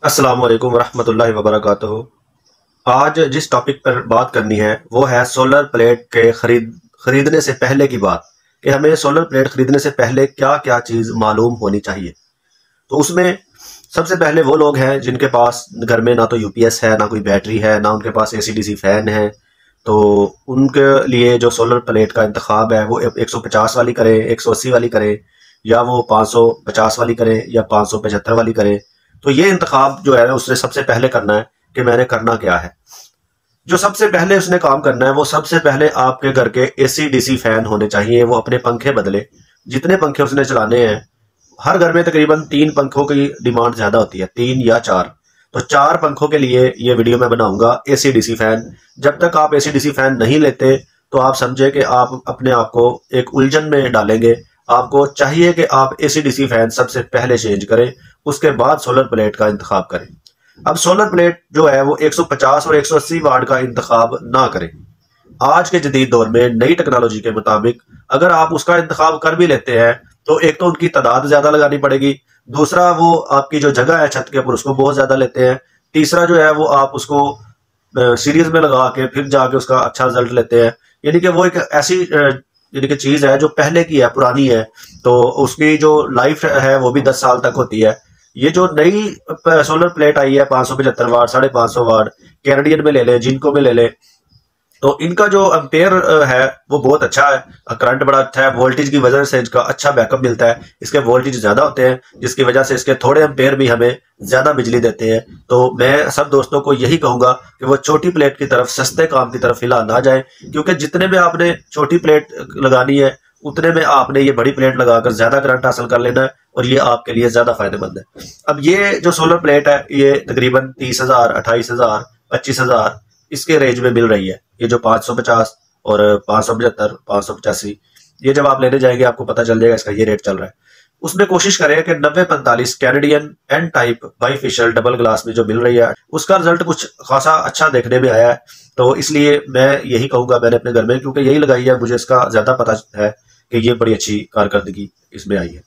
अस्सलाम वालेकुम रहमतुल्लाहि व बरकातुहू। आज जिस टॉपिक पर बात करनी है वो है सोलर प्लेट के खरीदने से पहले की बात कि हमें सोलर प्लेट खरीदने से पहले क्या क्या चीज़ मालूम होनी चाहिए। तो उसमें सबसे पहले वो लोग हैं जिनके पास घर में ना तो यूपीएस है, ना कोई बैटरी है, ना उनके पास एसी डीसी फैन है। तो उनके लिए जो सोलर प्लेट का इंतखाब है वो 150 वाली करें, 180 वाली करें, या वो 550 वाली करें, या 575 वाली करें। तो ये इंतखाब जो है उसने सबसे पहले करना है कि मैंने करना क्या है। जो सबसे पहले उसने काम करना है वो सबसे पहले आपके घर के एसी डीसी फैन होने चाहिए। वो अपने पंखे बदले, जितने पंखे उसने चलाने हैं। हर घर में तकरीबन 3 पंखों की डिमांड ज्यादा होती है, 3 या 4। तो 4 पंखों के लिए ये वीडियो मैं बनाऊंगा, एसी डीसी फैन। जब तक आप एसी डीसी फैन नहीं लेते तो आप समझे कि आप अपने आप को एक उलझन में डालेंगे। आपको चाहिए कि आप एसी डीसी फैन सबसे पहले चेंज करें, उसके बाद सोलर प्लेट का इंतखाब करें। अब सोलर प्लेट जो है वो 150 और 180 वाट का इंतखाब ना करें। आज के जदीद दौर में नई टेक्नोलॉजी के मुताबिक अगर आप उसका इंतखाब कर भी लेते हैं तो एक तो उनकी तादाद ज्यादा लगानी पड़ेगी, दूसरा वो आपकी जो जगह है छत के ऊपर उसको बहुत ज्यादा लेते हैं, तीसरा जो है वो आप उसको सीरीज में लगा के फिर जाके उसका अच्छा रिजल्ट लेते हैं। यानी कि वो एक ऐसी यानी कि चीज है जो पहले की है, पुरानी है। तो उसकी जो लाइफ है वो भी 10 साल तक होती है। ये जो नई सोलर प्लेट आई है 575 वाट, 550 वाट, कैनेडियन में ले लें, जिनको में ले लें, तो इनका जो एम्पेयर है वो बहुत अच्छा है, करंट बड़ा अच्छा है। वोल्टेज की वजह से इसका अच्छा बैकअप मिलता है, इसके वोल्टेज ज्यादा होते हैं जिसकी वजह से इसके थोड़े एम्पेयर भी हमें ज्यादा बिजली देते हैं। तो मैं सब दोस्तों को यही कहूंगा कि वो छोटी प्लेट की तरफ, सस्ते काम की तरफ फिलहाल ना जाए, क्योंकि जितने में आपने छोटी प्लेट लगानी है उतने में आपने ये बड़ी प्लेट लगाकर ज्यादा करंट हासिल कर लेना है, और ये आपके लिए ज्यादा फायदेमंद है। अब ये जो सोलर प्लेट है ये तकरीबन 30,000, 28,000, 25,000 इसके रेंज में मिल रही है। ये जो 550 और 575, 585, ये जब आप लेने जाएंगे आपको पता चल जाएगा इसका ये रेट चल रहा है। उसमें कोशिश करें कि 9045 Canadian N type bifacial double glass में जो मिल रही है उसका रिजल्ट कुछ खासा अच्छा देखने में आया है। तो इसलिए मैं यही कहूंगा, मैंने अपने घर में क्योंकि यही लगाई है, मुझे इसका ज्यादा पता है कि ये बड़ी अच्छी कारकर्दगी इसमें आई है।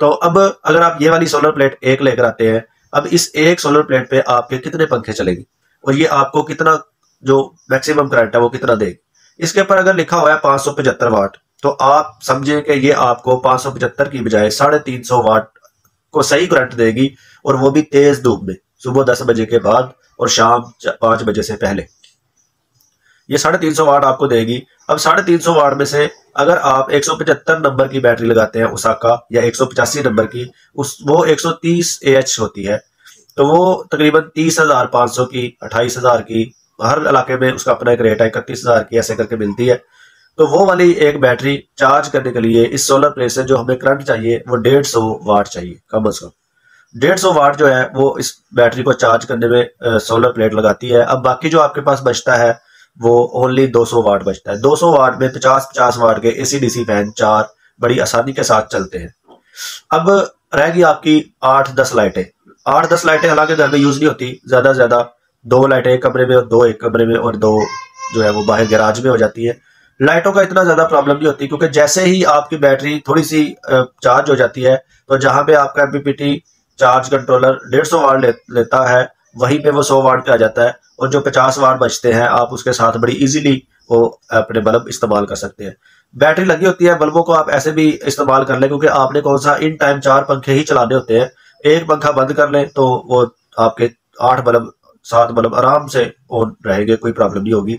तो अब अगर आप ये वाली सोलर प्लेट एक लेकर आते हैं, अब इस एक सोलर प्लेट पे आपके कितने पंखे चलेंगे और ये आपको कितना जो मैक्सिमम करंट है वो कितना देगी। इसके ऊपर अगर लिखा हुआ है 575 वाट, तो आप समझे कि ये आपको 575 की बजाय 350 वाट को सही करंट देगी, और वो भी तेज धूप में, सुबह 10 बजे के बाद और शाम 5 बजे से पहले। ये 350 वाट आपको देगी। अब 350 वाट में से अगर आप 175 नंबर की बैटरी लगाते हैं उसाका, या 185 नंबर की, उस वो 130 AH होती है। तो वो तकरीबन 30,500 की, 28,000 की, हर इलाके में उसका अपना एक रेट है, 31,000 की ऐसे करके मिलती है। तो वो वाली एक बैटरी चार्ज करने के लिए इस सोलर प्लेट से जो हमें करंट चाहिए वो 150 वाट चाहिए कम अज कम। 150 वाट जो है वो इस बैटरी को चार्ज करने में सोलर प्लेट लगाती है। अब बाकी जो आपके पास बचता है वो ओनली 200 वाट बचता है। 200 वाट में 50-50 वाट के एसी डीसी फैन 4 बड़ी आसानी के साथ चलते हैं। अब रहेगी आपकी 8-10 लाइटें। 8-10 लाइटें हालांकि घर में यूज नहीं होती, ज्यादा से ज्यादा 2 लाइटें एक कमरे में और 2 एक कमरे में, और 2 जो है वो बाहर गैराज में हो जाती है। लाइटों का इतना ज्यादा प्रॉब्लम नहीं होती, क्योंकि जैसे ही आपकी बैटरी थोड़ी सी चार्ज हो जाती है तो जहां पे आपका एमपीपीटी चार्ज कंट्रोलर 150 वाट लेता है वहीं पे वो 100 वाट पे आ जाता है, और जो 50 वाट बचते हैं आप उसके साथ बड़ी इजीली वो अपने बल्ब इस्तेमाल कर सकते हैं। बैटरी लगी होती है, बल्बों को आप ऐसे भी इस्तेमाल कर लें, क्योंकि आपने कौन सा इन टाइम 4 पंखे ही चलाने होते हैं। एक पंखा बंद कर लें तो वो आपके 8 बल्ब 7 बल्ब आराम से ऑन रहेंगे, कोई प्रॉब्लम नहीं होगी।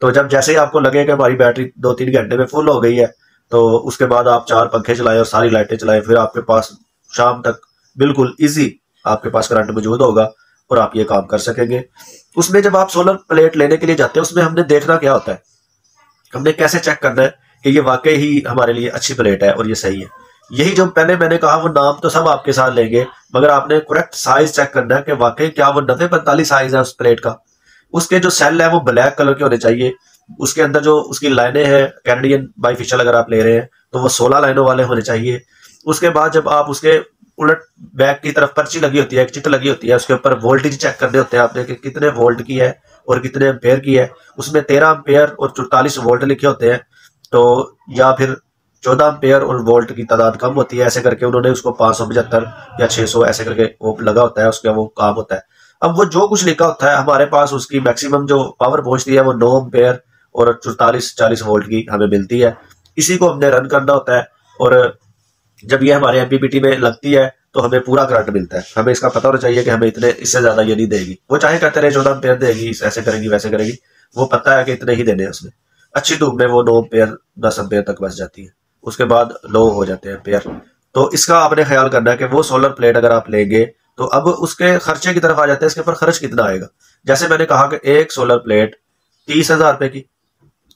तो जब जैसे ही आपको लगे कि हमारी बैटरी 2-3 घंटे में फुल हो गई है, तो उसके बाद आप 4 पंखे चलाएं और सारी लाइटें चलाएं, फिर आपके पास शाम तक बिल्कुल इजी आपके पास करंट मौजूद होगा और आप ये काम कर सकेंगे। उसमें जब आप सोलर प्लेट लेने के लिए जाते हैं उसमें हमने देखना क्या होता है, हमने कैसे चेक करना है कि ये वाकई ही हमारे लिए अच्छी प्लेट है और ये सही है। यही जो पहले मैंने कहा वो नाम तो सब आपके साथ लेंगे, मगर आपने करेक्ट साइज चेक करना है कि वाकई क्या वो 9045 साइज है उस प्लेट का। उसके जो सेल है वो ब्लैक कलर के होने चाहिए। उसके अंदर जो उसकी लाइनें हैं, कैनेडियन बाईफिशियल अगर आप ले रहे हैं तो वो 16 लाइनों वाले होने चाहिए। उसके बाद जब आप उसके उलट बैक की तरफ पर्ची लगी होती है, एक चिट लगी होती है, उसके ऊपर वोल्टेज चेक करने होते हैं आपने कि कितने वोल्ट की है और कितने एम्पेयर की है। उसमें 13 एम्पेयर और 44 वोल्ट लिखे होते हैं, तो या फिर 14 एम्पेयर और वोल्ट की तादाद कम होती है, ऐसे करके उन्होंने उसको 575 या 600 ऐसे करके वो लगा होता है, उसका वो काम होता है। अब वो जो कुछ लिखा होता है हमारे पास उसकी मैक्सिमम जो पावर पहुंचती है वो 9 एम्पेयर और 44-40 वोल्ट की हमें मिलती है। इसी को हमने रन करना होता है और जब ये हमारे एमपीपीटी में लगती है तो हमें पूरा करंट मिलता है। हमें इसका पता होना चाहिए कि हमें इतने, इससे ज्यादा ये नहीं देगी। वो चाहे कहते रहे 14 एम्पेयर देगी, ऐसे करेगी वैसे करेगी, वो पता है कि इतने ही देने हैं उसमें। अच्छी धूप में वो 9 एम्पेयर 10 एम्पेयर तक बच जाती है, उसके बाद लो हो जाते हैं एम्पेयर। तो इसका आपने ख्याल करना है कि वो सोलर प्लेट अगर आप लेंगे तो अब उसके खर्चे की तरफ आ जाते हैं, इसके ऊपर खर्च कितना आएगा। जैसे मैंने कहा कि एक सोलर प्लेट 30,000 रुपए की,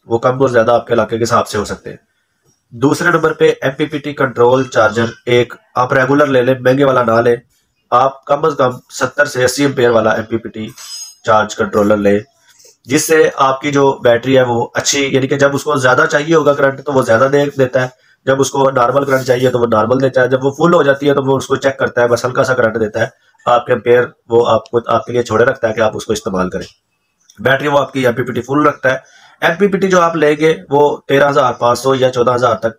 वो कम और ज्यादा आपके इलाके के हिसाब से हो सकते हैं। दूसरे नंबर पे एमपीपीटी कंट्रोल चार्जर, एक आप रेगुलर ले लें, महंगे वाला ना लें। आप कम से कम 70 से 80 एम्पेयर वाला एमपीपीटी चार्ज कंट्रोलर लें, जिससे आपकी जो बैटरी है वो अच्छी, यानी कि जब उसको ज्यादा चाहिए होगा करंट तो वो ज्यादा देता है, जब उसको नॉर्मल करंट चाहिए तो वो नॉर्मल देता है, जब वो फुल हो जाती है तो वो उसको चेक करता है, बस हल्का सा करंट देता है। आपके एम्पेयर वो आपको आपके लिए छोड़े रखता है कि आप उसको इस्तेमाल करें। बैटरी वो आपकी एमपीपीटी फुल रखता है। एमपीपीटी जो आप लेंगे वो 13,500 या 14,000 तक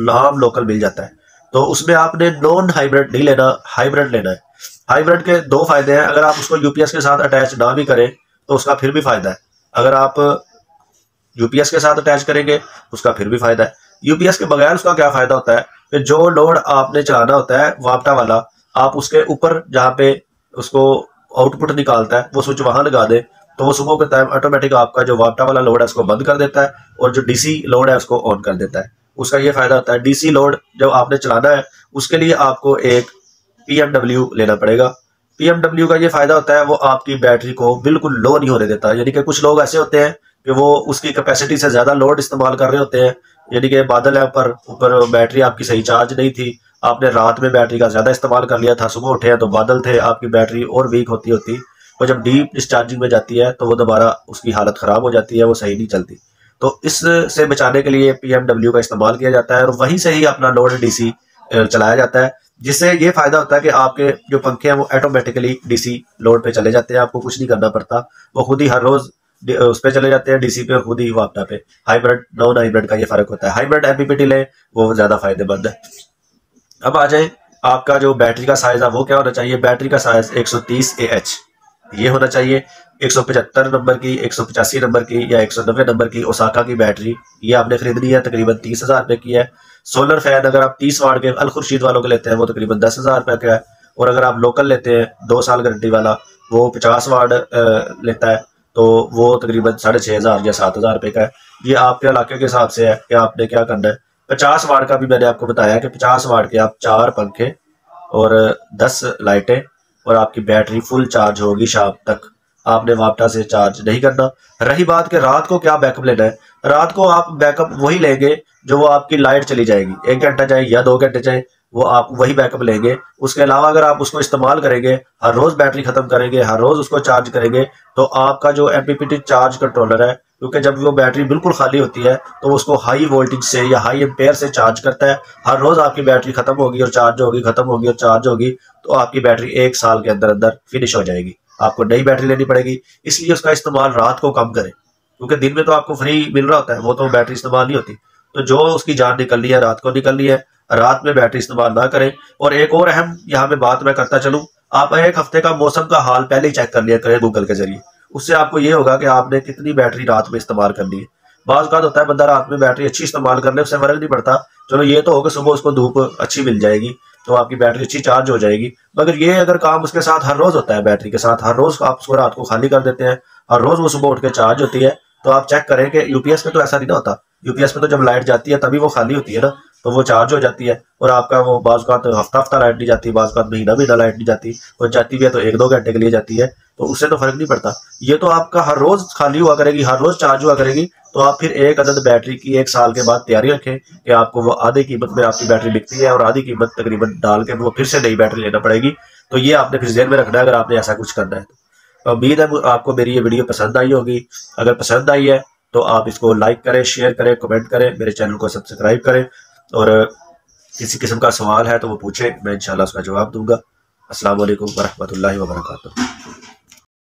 नाम लोकल मिल जाता है। तो उसमें आपने नॉन हाइब्रिड नहीं लेना, हाइब्रिड लेना है। हाइब्रिड के दो फायदे हैं, अगर आप उसको यूपीएस के साथ अटैच ना भी करें तो उसका फिर भी फायदा है। अगर आप यूपीएस के साथ अटैच करेंगे उसका फिर भी फायदा है। यूपीएस के बगैर उसका क्या फायदा होता है कि जो लोड आपने चलाना होता है वापटा वाला, आप उसके ऊपर जहाँ पे उसको आउटपुट निकालता है वो स्विच वहां लगा दे तो वो सुबह के टाइम ऑटोमेटिक आपका जो वापटा वाला लोड है उसको बंद कर देता है और जो डीसी लोड है उसको ऑन कर देता है। उसका ये फायदा होता है। डीसी लोड जब आपने चलाना है उसके लिए आपको एक पीएमडब्ल्यू लेना पड़ेगा। पीएमडब्ल्यू का ये फायदा होता है वो आपकी बैटरी को बिल्कुल लो नहीं होने देता। यानी कि कुछ लोग ऐसे होते हैं कि वो उसकी कैपेसिटी से ज्यादा लोड इस्तेमाल कर रहे होते हैं, यानी कि बादल है ऊपर ऊपर, बैटरी आपकी सही चार्ज नहीं थी, आपने रात में बैटरी का ज्यादा इस्तेमाल कर लिया था, सुबह उठे हैं तो बादल थे, आपकी बैटरी और वीक होती होती वो जब डीप डिस्चार्जिंग में जाती है तो वो दोबारा उसकी हालत खराब हो जाती है, वो सही नहीं चलती। तो इससे बचाने के लिए पीएमडब्ल्यू का इस्तेमाल किया जाता है और वहीं से ही अपना लोड डीसी चलाया जाता है, जिससे ये फायदा होता है कि आपके जो पंखे हैं वो ऑटोमेटिकली डीसी लोड पे चले जाते हैं, आपको कुछ नहीं करना पड़ता, वो खुद ही हर रोज उस पे चले जाते हैं डीसी पे, खुद ही वापटा पे। हाइब्रिड नॉन हाइब्रिड का ये फर्क होता है। हाइब्रिड एमपीपीटी ले वो ज्यादा फायदेमंद है। अब आ जाए आपका जो बैटरी का साइज है वो क्या होना चाहिए। बैटरी का साइज 130 AH ये होना चाहिए। 175 नंबर की, 185 नंबर की या 190 नंबर की ओसाका की बैटरी ये आपने खरीदनी है, तकरीबन 30,000 रुपए की है। सोलर फैन अगर आप 30 वाट के अल खुर्शीद वालों के लेते हैं वो तकरीबन 10,000 रुपए का है, और अगर आप लोकल लेते हैं 2 साल गारंटी वाला वो 50 वाट लेता है तो वो तकरीबन 6,500 या 7,000 रुपए का है। ये आपके इलाके के हिसाब से है कि आपने क्या करना है। 50 वाट का भी मैंने आपको बताया कि 50 वाट के आप 4 पंखे और 10 लाइटें और आपकी बैटरी फुल चार्ज होगी शाम तक। आपने वापटा से चार्ज नहीं करना। रही बात कि रात को क्या बैकअप लेना है, रात को आप बैकअप वही लेंगे जो वो आपकी लाइट चली जाएगी, 1 घंटा चाहे या 2 घंटे चाहे, वो आप वही बैकअप लेंगे। उसके अलावा अगर आप उसको इस्तेमाल करेंगे, हर रोज बैटरी खत्म करेंगे, हर रोज उसको चार्ज करेंगे, तो आपका जो एमपीपीटी चार्ज कंट्रोलर है, क्योंकि जब वो बैटरी बिल्कुल खाली होती है तो उसको हाई वोल्टेज से या हाई एम्पेयर से चार्ज करता है। हर रोज आपकी बैटरी खत्म होगी और चार्ज होगी, खत्म होगी और चार्ज होगी, तो आपकी बैटरी 1 साल के अंदर अंदर फिनिश हो जाएगी। आपको नई बैटरी लेनी पड़ेगी। इसलिए उसका इस्तेमाल रात को कम करें, क्योंकि दिन में तो आपको फ्री मिल रहा होता है, वो तो बैटरी इस्तेमाल नहीं होती। तो जो उसकी जान निकलनी है रात को निकलनी है, रात में बैटरी इस्तेमाल ना करें। और एक और अहम यहाँ पे बात मैं करता चलूं, आप 1 हफ्ते का मौसम का हाल पहले ही चेक कर लिया करें गूगल के जरिए। उससे आपको ये होगा कि आपने कितनी बैटरी रात में इस्तेमाल करनी है। बाज़ औक़ात होता है बंदा रात में बैटरी अच्छी इस्तेमाल कर ले, उससे फर्क नहीं पड़ता, चलो ये तो होगा सुबह उसको धूप अच्छी मिल जाएगी तो आपकी बैटरी अच्छी चार्ज हो जाएगी। मगर ये अगर काम उसके साथ हर रोज होता है, बैटरी के साथ हर रोज आप उसको रात को खाली कर देते हैं, हर रोज वो सुबह उठ के चार्ज होती है, तो आप चेक करें कि यूपीएस में तो ऐसा नहीं ना होता। यूपीएस में तो जब लाइट जाती है तभी वो खाली होती है ना, तो वो चार्ज हो जाती है। और आपका वो बाज़ औक़ात हफ्ता लाइट नहीं जाती, बाज़ औक़ात महीना लाइट नहीं जाती, और जाती भी है तो 1-2 घंटे के लिए जाती है, तो उससे तो फर्क नहीं पड़ता। ये तो आपका हर रोज खाली हुआ करेगी, हर रोज चार्ज हुआ करेगी, तो आप फिर एक अदद बैटरी की 1 साल के बाद तैयारी रखें कि आपको वो आधी कीमत में आपकी बैटरी बिकती है और आधी कीमत तकरीबन डाल के वो फिर से नई बैटरी लेना पड़ेगी। तो ये आपने फिर ज़हन में रखना है अगर आपने ऐसा कुछ करना है। तो उम्मीद है आपको मेरी ये वीडियो पसंद आई होगी। अगर पसंद आई है तो आप इसको लाइक करें, शेयर करें, कमेंट करें, मेरे चैनल को सब्सक्राइब करें, और किसी किस्म का सवाल है तो वो पूछें, मैं इंशाल्लाह उसका जवाब दूंगा। अस्सलाम वालेकुम वरहमतुल्लाहि वबरकातुहू।